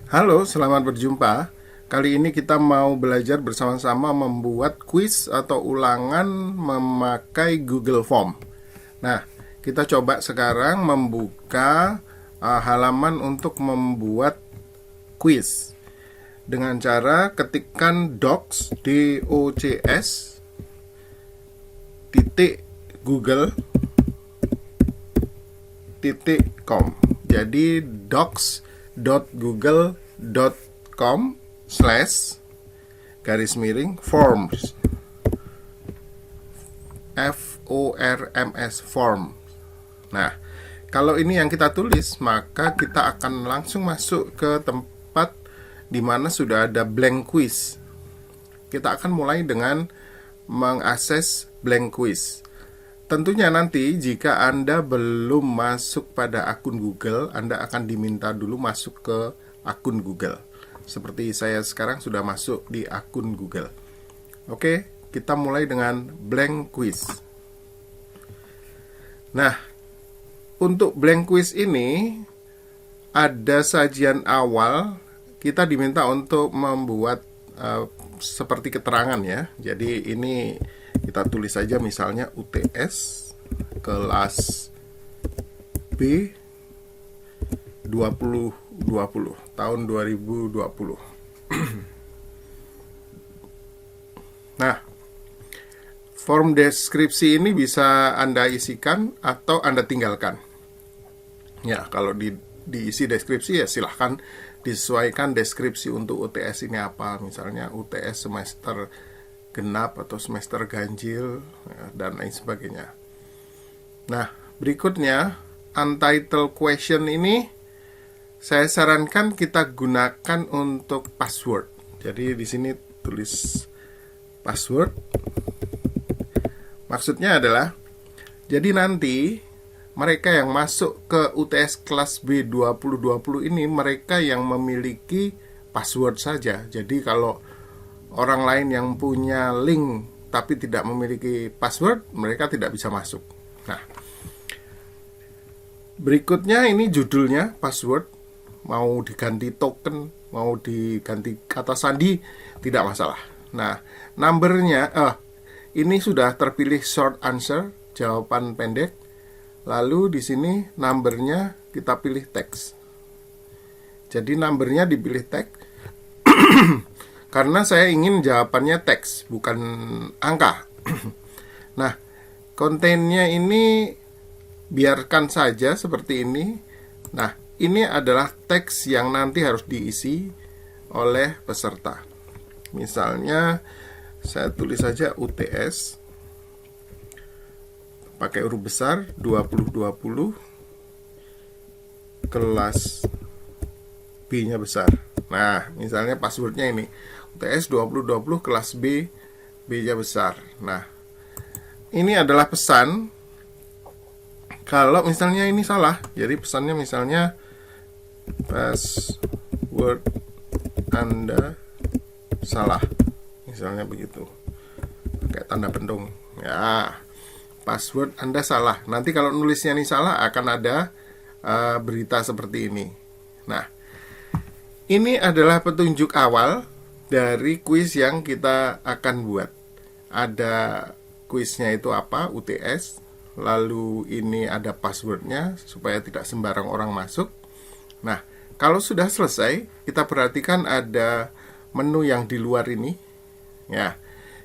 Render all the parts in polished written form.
Halo, selamat berjumpa. Kali ini kita mau belajar bersama-sama membuat kuis atau ulangan memakai Google Form. Nah, kita coba sekarang membuka halaman untuk membuat kuis dengan cara ketikkan docs docs titik google.com. Jadi docs.google.com/forms forms. Nah, kalau ini yang kita tulis, maka kita akan langsung masuk ke tempat di mana sudah ada blank quiz. Kita akan mulai dengan mengakses blank quiz. Tentunya nanti jika Anda belum masuk pada akun Google, Anda akan diminta dulu masuk ke akun Google. Seperti saya sekarang sudah masuk di akun Google. Oke, kita mulai dengan blank quiz. Nah, untuk blank quiz ini ada sajian awal. Kita diminta untuk membuat seperti keterangan ya. Jadi ini kita tulis saja misalnya UTS kelas B 2020 tahun 2020. Nah, form deskripsi ini bisa Anda isikan atau Anda tinggalkan. Ya, kalau diisi deskripsi ya silahkan disesuaikan deskripsi untuk UTS ini apa. Misalnya UTS semester genap atau semester ganjil ya, dan lain sebagainya. Nah, berikutnya untitled question ini saya sarankan kita gunakan untuk password. Jadi di sini tulis password. Maksudnya adalah jadi nanti mereka yang masuk ke UTS kelas B 2020 ini mereka yang memiliki password saja. Jadi kalau orang lain yang punya link tapi tidak memiliki password, mereka tidak bisa masuk. Nah, berikutnya ini judulnya password, mau diganti token, mau diganti kata sandi, tidak masalah. Nah, numbernya, ini sudah terpilih short answer, jawaban pendek. Lalu di sini numbernya kita pilih teks. Jadi numbernya dipilih teks. Karena saya ingin jawabannya teks, bukan angka. Nah, kontennya ini biarkan saja seperti ini. Nah, ini adalah teks yang nanti harus diisi oleh peserta. Misalnya, saya tulis saja UTS, pakai huruf besar, 2020, kelas B-nya besar. Nah, misalnya passwordnya ini UTS 2020 kelas B, B-nya besar. Nah, ini adalah pesan. Kalau misalnya ini salah, jadi pesannya misalnya password Anda salah, misalnya begitu, pakai tanda pentung. Ya, password Anda salah. Nanti kalau nulisnya ini salah akan ada berita seperti ini. Nah, ini adalah petunjuk awal dari kuis yang kita akan buat. Ada kuisnya itu apa? UTS. Lalu ini ada passwordnya supaya tidak sembarang orang masuk. Nah, kalau sudah selesai, kita perhatikan ada menu yang di luar ini. Ya,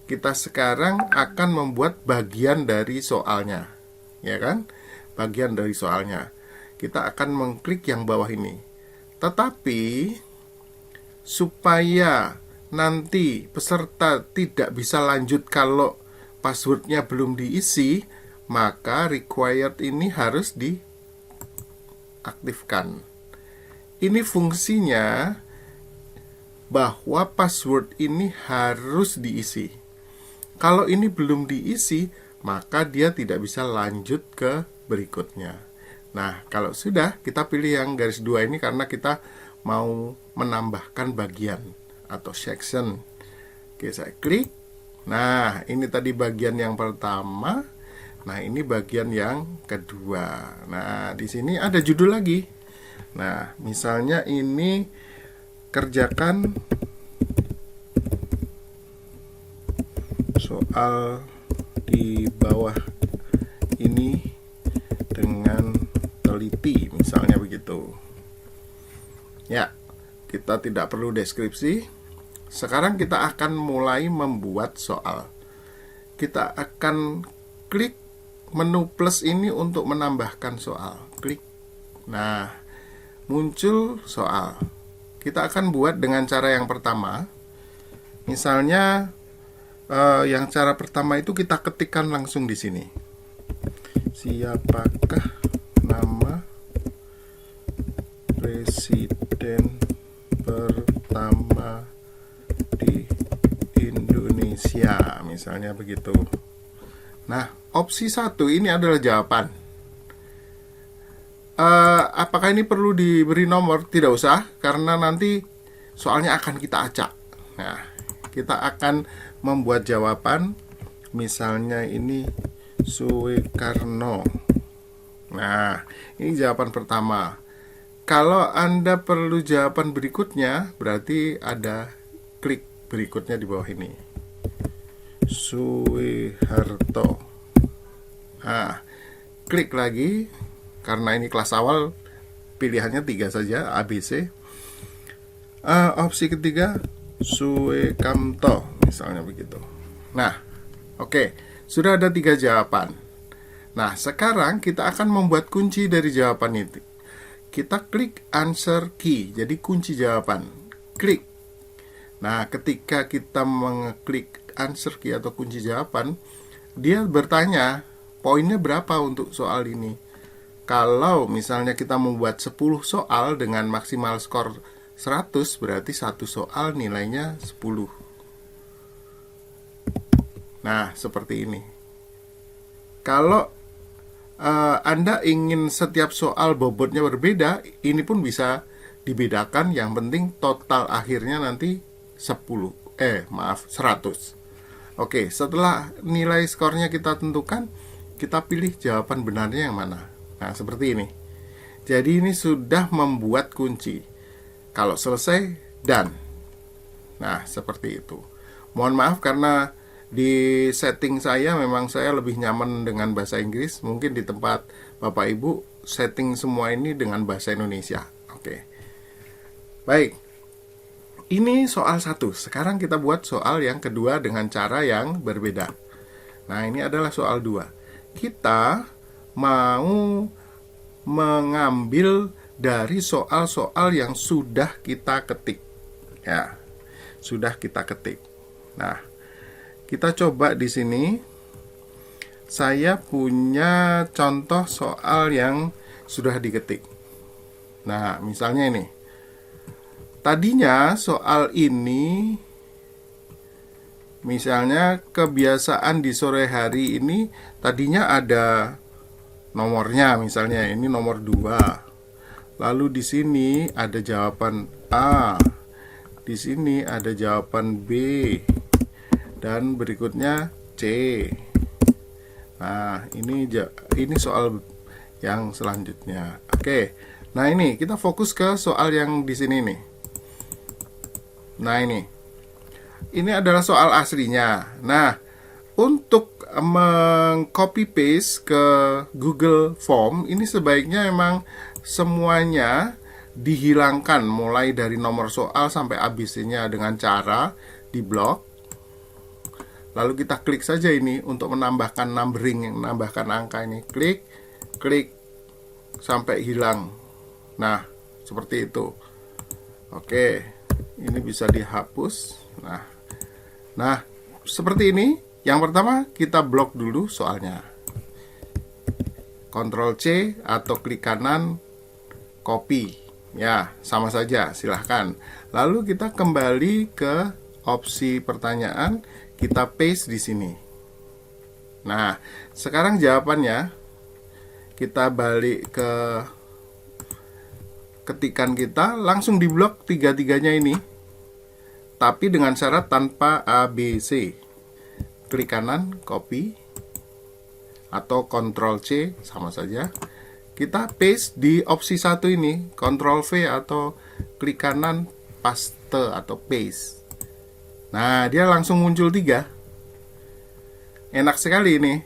kita sekarang akan membuat bagian dari soalnya. Ya kan? Bagian dari soalnya. Kita akan mengklik yang bawah ini. Tetapi supaya nanti peserta tidak bisa lanjut kalau passwordnya belum diisi, maka required ini harus diaktifkan. Ini fungsinya bahwa password ini harus diisi. Kalau ini belum diisi, maka dia tidak bisa lanjut ke berikutnya. Nah, kalau sudah, kita pilih yang garis 2 ini karena kita mau menambahkan bagian atau section. Oke, saya klik. Nah, ini tadi bagian yang pertama. Nah, ini bagian yang kedua. Nah, di sini ada judul lagi. Nah, misalnya ini kerjakan soal di bawah ini dengan teliti, misalnya begitu. Ya, kita tidak perlu deskripsi. Sekarang kita akan mulai membuat soal. Kita akan klik menu plus ini untuk menambahkan soal. Klik. Nah, muncul soal. Kita akan buat dengan cara yang pertama. Misalnya yang cara pertama itu kita ketikkan langsung di sini. Siapakah nama presiden pertama di Indonesia, misalnya begitu. Nah, opsi 1 ini adalah jawaban. Apakah ini perlu diberi nomor? Tidak usah, karena nanti soalnya akan kita acak. Nah, kita akan membuat jawaban, misalnya ini Soekarno. Nah, ini jawaban pertama. Kalau Anda perlu jawaban berikutnya, berarti ada klik berikutnya di bawah ini, Soeharto. Nah, klik lagi, karena ini kelas awal, pilihannya 3 saja, ABC. Opsi ketiga, Suekamto, misalnya begitu. Nah, oke, sudah ada 3 jawaban. Nah, sekarang kita akan membuat kunci dari jawaban itu. Kita klik answer key, jadi kunci jawaban. Klik. Nah, ketika kita mengklik answer key atau kunci jawaban, dia bertanya poinnya berapa untuk soal ini. Kalau misalnya kita membuat 10 soal dengan maksimal skor 100, berarti satu soal nilainya 10. Nah, seperti ini. Kalau Anda ingin setiap soal bobotnya berbeda, ini pun bisa dibedakan. Yang penting total akhirnya nanti 100. Oke, setelah nilai skornya kita tentukan, kita pilih jawaban benarnya yang mana. Nah, seperti ini. Jadi ini sudah membuat kunci. Kalau selesai, done. Nah, seperti itu. Mohon maaf karena di setting saya memang saya lebih nyaman dengan bahasa Inggris. Mungkin di tempat Bapak Ibu setting semua ini dengan bahasa Indonesia. Oke. Baik. Ini soal 1. Sekarang kita buat soal yang kedua dengan cara yang berbeda. Nah, ini adalah soal 2. Kita mau mengambil dari soal-soal yang sudah kita ketik. Ya, sudah kita ketik. Nah, kita coba di sini. Saya punya contoh soal yang sudah diketik. Nah, misalnya ini. Tadinya soal ini, misalnya kebiasaan di sore hari ini, tadinya ada nomornya, misalnya ini nomor 2. Lalu di sini ada jawaban A, di sini ada jawaban B, dan berikutnya C. Nah, ini soal yang selanjutnya. Oke, nah ini kita fokus ke soal yang di sini nih. Nah, ini adalah soal aslinya. Nah, untuk meng-copy paste ke Google Form, ini sebaiknya memang semuanya dihilangkan mulai dari nomor soal sampai ABC-nya dengan cara di blok. Lalu kita klik saja ini untuk menambahkan numbering, menambahkan angka ini. Klik sampai hilang. Nah, seperti itu. Oke, ini bisa dihapus. Nah, seperti ini. Yang pertama kita blok dulu soalnya. Ctrl C atau klik kanan copy. Ya, sama saja, silahkan. Lalu kita kembali ke opsi pertanyaan, kita paste di sini. Nah, sekarang jawabannya kita balik ke ketikan kita, langsung diblok 3-3-nya ini. Tapi dengan syarat tanpa ABC. Klik kanan, copy, atau Ctrl C, sama saja. Kita paste di opsi 1 ini, Ctrl V atau klik kanan, paste atau paste. Nah, dia langsung muncul 3. Enak sekali ini.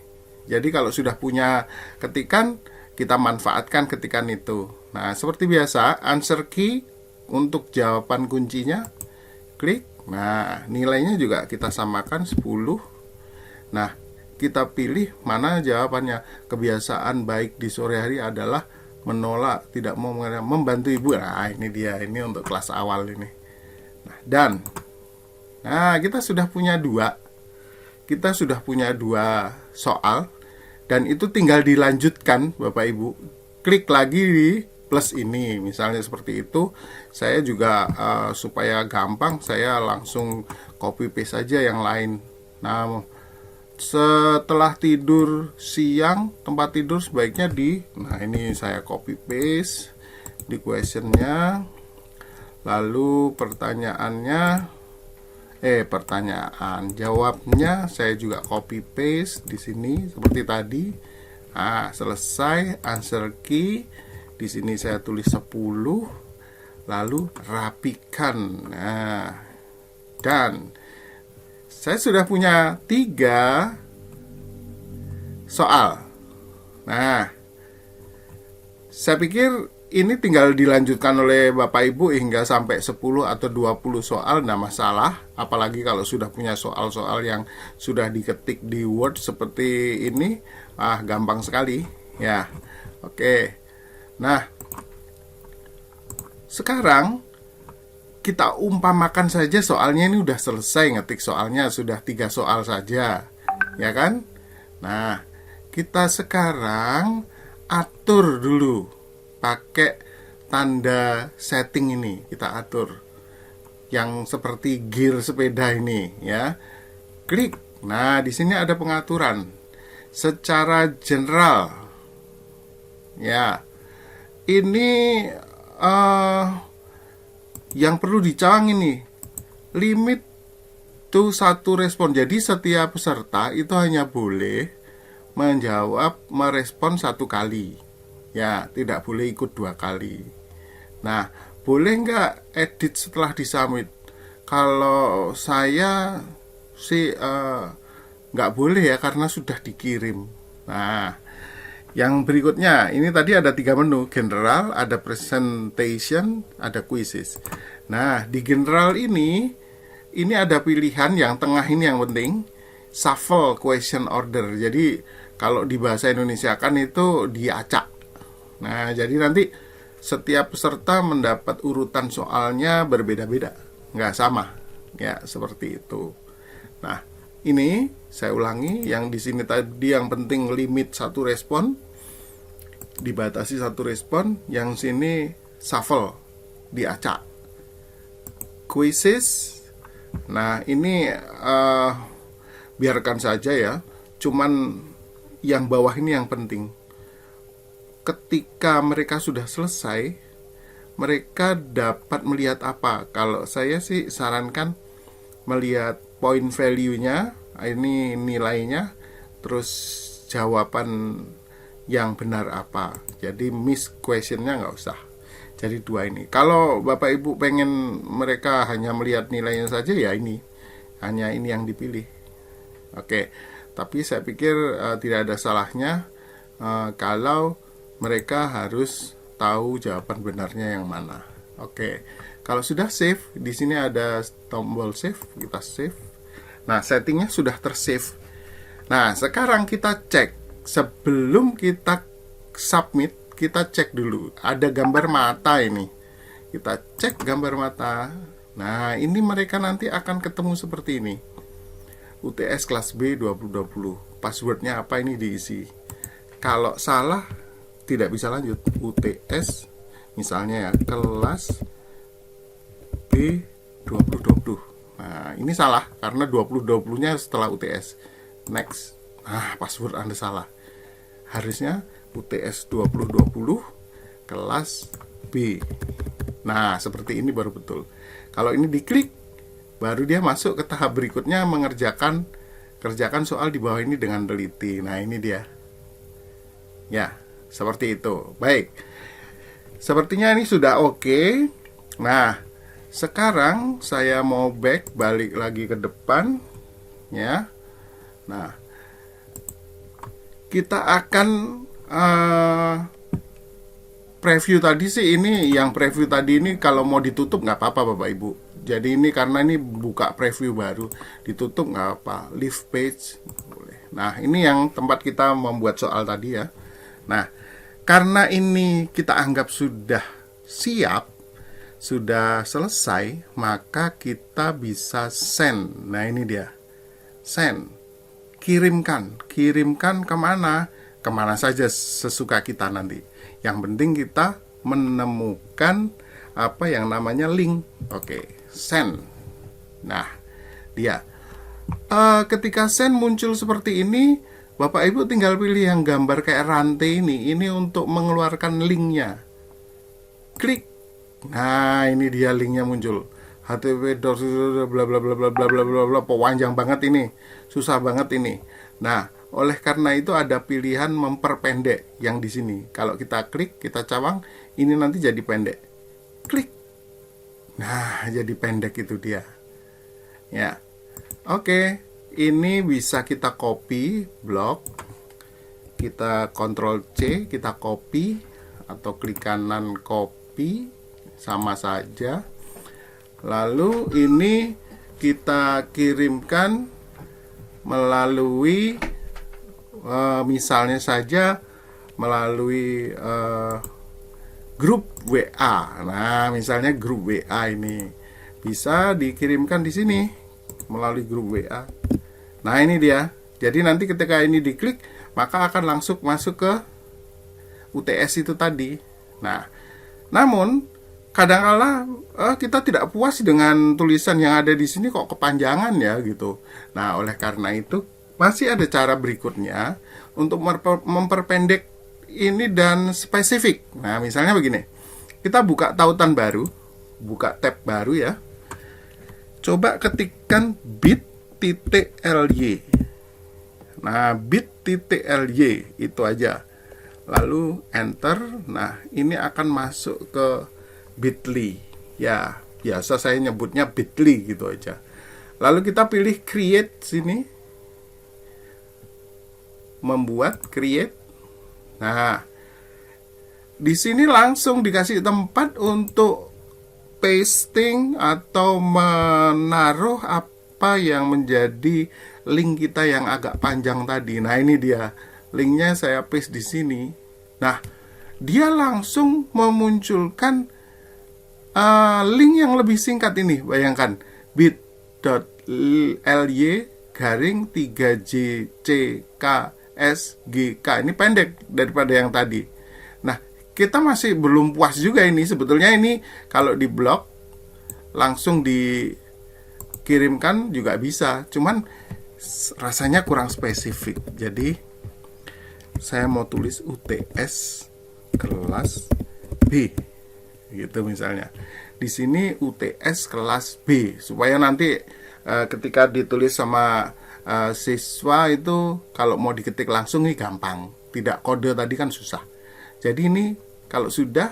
Jadi kalau sudah punya ketikan, kita manfaatkan ketikan itu. Nah, seperti biasa, answer key untuk jawaban kuncinya, klik. Nah, nilainya juga kita samakan 10. Nah, kita pilih mana jawabannya. Kebiasaan baik di sore hari adalah menolak, tidak mau membantu ibu. Nah, ini dia, ini untuk kelas awal ini. Nah, dan kita sudah punya 2. Kita sudah punya 2 soal, dan itu tinggal dilanjutkan Bapak Ibu. Klik lagi di plus ini, misalnya seperti itu. Saya juga supaya gampang, saya langsung copy paste saja yang lain. Nah, setelah tidur siang, tempat tidur sebaiknya nah ini saya copy paste di questionnya. Lalu pertanyaan jawabnya saya juga copy paste di sini seperti tadi. Nah, selesai, answer key di sini saya tulis 10, lalu rapikan. Nah, dan saya sudah punya 3 soal. Nah, saya pikir ini tinggal dilanjutkan oleh Bapak Ibu hingga sampai 10 atau 20 soal, tidak masalah. Apalagi kalau sudah punya soal-soal yang sudah diketik di Word seperti ini, gampang sekali ya. Oke. Nah, sekarang kita umpamakan saja soalnya ini udah selesai, ngetik soalnya sudah 3 soal saja, ya kan? Nah, kita sekarang atur dulu pakai tanda setting ini, kita atur yang seperti gear sepeda ini ya. Klik. Nah, di sini ada pengaturan secara general. Ya. Ini yang perlu dicawang ini limit to 1 respon. Jadi setiap peserta itu hanya boleh merespon 1 kali. Ya, tidak boleh ikut 2 kali. Nah, boleh nggak edit setelah disubmit? Kalau saya sih nggak boleh ya, karena sudah dikirim. Nah, yang berikutnya, ini tadi ada 3 menu, general, ada presentation, ada quizzes. Nah, di general ini ada pilihan yang tengah ini yang penting, shuffle question order. Jadi kalau di bahasa Indonesia kan itu diacak. Nah, jadi nanti setiap peserta mendapat urutan soalnya berbeda-beda, nggak sama, ya seperti itu. Nah, ini saya ulangi, yang di sini tadi yang penting limit 1 respon, dibatasi 1 respon, yang sini shuffle, diacak. Quizzes, nah ini biarkan saja ya, cuman yang bawah ini yang penting. Ketika mereka sudah selesai, mereka dapat melihat apa? Kalau saya sih sarankan melihat point value-nya, ini nilainya, terus jawaban yang benar apa. Jadi miss question-nya nggak usah. Jadi 2 ini. Kalau Bapak Ibu pengen mereka hanya melihat nilainya saja, ya ini. Hanya ini yang dipilih. Oke. Tapi saya pikir tidak ada salahnya kalau mereka harus tahu jawaban benarnya yang mana. Oke. Kalau sudah save, di sini ada tombol save, kita save. Nah, settingnya sudah tersave. Nah, sekarang kita cek. Sebelum kita submit, kita cek dulu. Ada gambar mata ini. Kita cek gambar mata. Nah, ini mereka nanti akan ketemu seperti ini. UTS kelas B 2020. Passwordnya apa ini diisi. Kalau salah, tidak bisa lanjut. UTS misalnya ya, kelas B 2020. Nah, ini salah karena 2020-nya setelah UTS. Next. Nah, password Anda salah. Harusnya UTS 2020 kelas B. Nah, seperti ini baru betul. Kalau ini diklik, baru dia masuk ke tahap berikutnya, kerjakan soal di bawah ini dengan teliti. Nah, ini dia. Ya, seperti itu. Baik. Sepertinya ini sudah oke. Nah, sekarang saya mau balik lagi ke depan ya. Nah, kita akan preview tadi sih, ini yang preview tadi ini kalau mau ditutup nggak apa-apa Bapak Ibu. Jadi ini karena ini buka preview baru, ditutup nggak apa, leave page boleh. Nah, ini yang tempat kita membuat soal tadi ya. Nah, karena ini kita anggap sudah siap, sudah selesai, maka kita bisa send. Nah, ini dia, send, kirimkan kemana? Kemana saja sesuka kita nanti. Yang penting kita menemukan apa yang namanya link. Oke, send. Nah, dia ketika send muncul seperti ini, Bapak Ibu tinggal pilih yang gambar kayak rantai ini. Ini untuk mengeluarkan linknya. Klik. Nah, ini dia linknya muncul. HTTP bla bla bla bla bla bla bla bla, panjang banget ini, susah banget ini. Nah, oleh karena itu ada pilihan memperpendek yang di sini. Kalau kita klik, kita cawang, ini nanti jadi pendek. Klik. Nah, jadi pendek itu dia. Ya. Oke, ini bisa kita copy blok. Kita Ctrl C, kita copy atau klik kanan copy, sama saja. Lalu ini kita kirimkan melalui misalnya saja melalui grup WA. Nah, misalnya grup WA ini bisa dikirimkan di sini melalui grup WA. Nah, ini dia. Jadi nanti ketika ini diklik, maka akan langsung masuk ke UTS itu tadi. Nah, namun kadang-kala kita tidak puas dengan tulisan yang ada di sini, kok kepanjangan ya gitu. Nah, oleh karena itu masih ada cara berikutnya untuk memperpendek ini dan spesifik. Nah, misalnya begini. Kita buka tautan baru, buka tab baru ya. Coba ketikkan bit.ly. Nah, bit.ly itu aja. Lalu enter. Nah, ini akan masuk ke bit.ly. Ya, biasa saya nyebutnya bit.ly gitu aja. Lalu kita pilih create sini. Membuat create. Nah, di sini langsung dikasih tempat untuk pasting atau menaruh apa yang menjadi link kita yang agak panjang tadi. Nah, ini dia. Linknya saya paste di sini. Nah, dia langsung memunculkan link yang lebih singkat ini. Bayangkan, bit.ly garing 3JCKSGK. Ini pendek daripada yang tadi. Nah, kita masih belum puas juga ini. Sebetulnya ini kalau di blog langsung dikirimkan juga bisa. Cuman rasanya kurang spesifik. Jadi saya mau tulis UTS kelas B. Gitu misalnya. Di sini UTS kelas B supaya nanti ketika ditulis sama siswa itu kalau mau diketik langsung nih gampang. Tidak kode tadi kan susah. Jadi ini kalau sudah,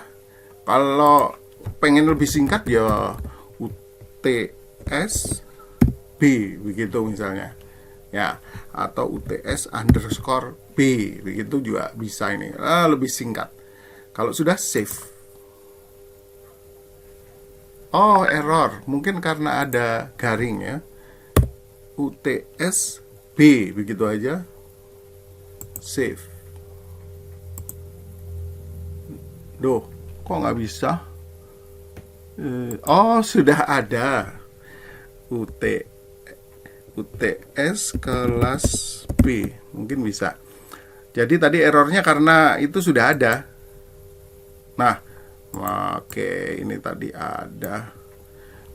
kalau pengen lebih singkat ya UTS B begitu misalnya. Ya, atau UTS_B begitu juga bisa ini. Lebih singkat. Kalau sudah save. Oh, error. Mungkin karena ada garing ya. UTS_B begitu aja. Save. Duh, kok nggak bisa? Oh, sudah ada. UTS kelas B. Mungkin bisa. Jadi tadi errornya karena itu sudah ada. Nah, oke, ini tadi ada.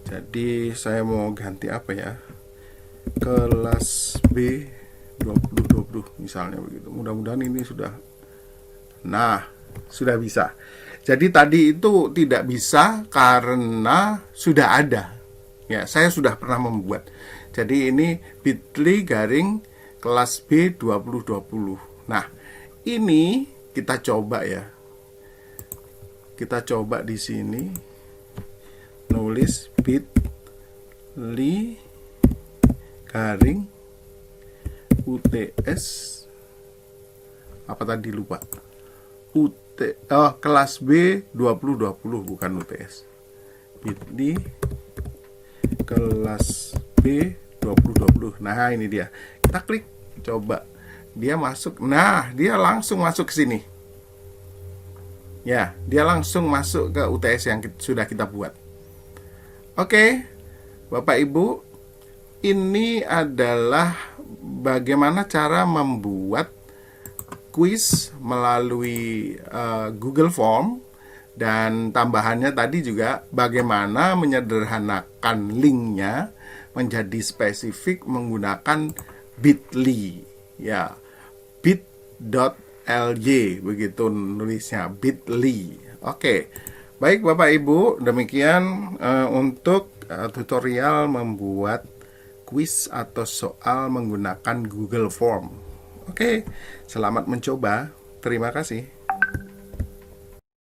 Jadi saya mau ganti apa ya? Kelas B 2020 misalnya begitu. Mudah-mudahan ini sudah. Nah, sudah bisa. Jadi tadi itu tidak bisa karena sudah ada. Ya, saya sudah pernah membuat. Jadi ini bit.ly garing kelas B 2020. Nah, ini kita coba ya. Kita coba di sini nulis tulis bit.ly garing UTS apa tadi lupa, kelas B 2020 bukan UTS, bit.ly kelas B 2020. Nah ini dia, kita klik, coba dia masuk. Nah dia langsung masuk ke sini ya, dia langsung masuk ke UTS yang sudah kita buat. Oke Bapak Ibu, ini adalah bagaimana cara membuat kuis melalui Google Form, dan tambahannya tadi juga bagaimana menyederhanakan linknya menjadi spesifik menggunakan bit.ly ya, bit.ly begitu nulisnya, bit.ly. Oke, baik Bapak Ibu, demikian untuk tutorial membuat kuis atau soal menggunakan Google Form. Oke, selamat mencoba. Terima kasih.